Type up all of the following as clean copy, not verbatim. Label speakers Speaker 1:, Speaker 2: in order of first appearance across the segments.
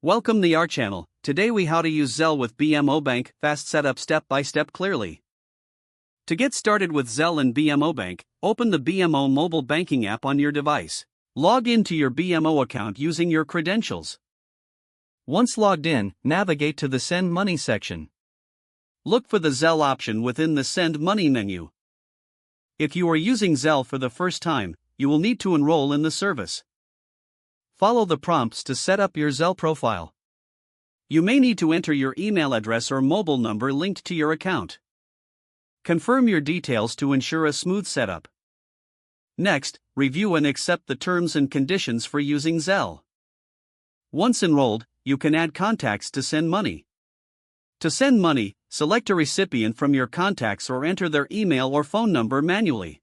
Speaker 1: Welcome to our channel. Today we how to use Zelle with BMO Bank, fast setup step by step clearly. To get started with Zelle and BMO Bank, open the BMO mobile banking app on your device. Log into your BMO account using your credentials. Once logged in, navigate to the Send Money section. Look for the Zelle option within the Send Money menu. If you are using Zelle for the first time, you will need to enroll in the service. Follow the prompts to set up your Zelle profile. You may need to enter your email address or mobile number linked to your account. Confirm your details to ensure a smooth setup. Next, review and accept the terms and conditions for using Zelle. Once enrolled, you can add contacts to send money. To send money, select a recipient from your contacts or enter their email or phone number manually.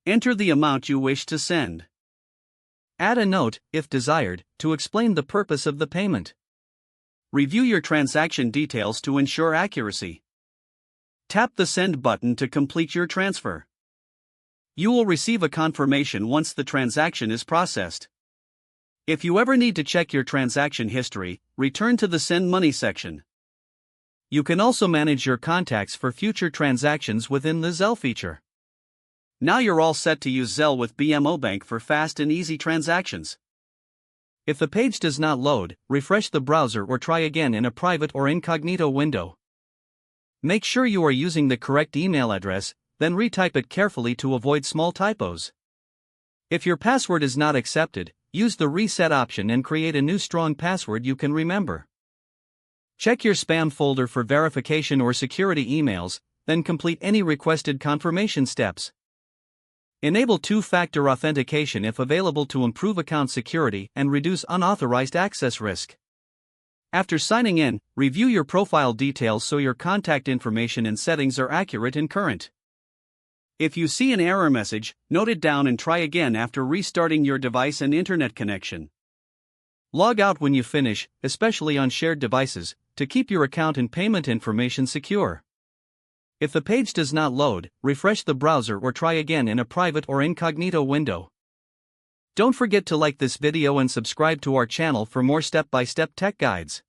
Speaker 1: Enter the amount you wish to send. Add a note, if desired, to explain the purpose of the payment. Review your transaction details to ensure accuracy. Tap the Send button to complete your transfer. You will receive a confirmation once the transaction is processed. If you ever need to check your transaction history, return to the Send Money section. You can also manage your contacts for future transactions within the Zelle feature. Now you're all set to use Zelle with BMO Bank for fast and easy transactions. If the page does not load, refresh the browser or try again in a private or incognito window. Make sure you are using the correct email address, then retype it carefully to avoid small typos. If your password is not accepted, use the reset option and create a new strong password you can remember. Check your spam folder for verification or security emails, then complete any requested confirmation steps. Enable two-factor authentication if available to improve account security and reduce unauthorized access risk. After signing in, review your profile details so your contact information and settings are accurate and current. If you see an error message, note it down and try again after restarting your device and internet connection. Log out when you finish, especially on shared devices, to keep your account and payment information secure. If the page does not load, refresh the browser or try again in a private or incognito window. Don't forget to like this video and subscribe to our channel for more step-by-step tech guides.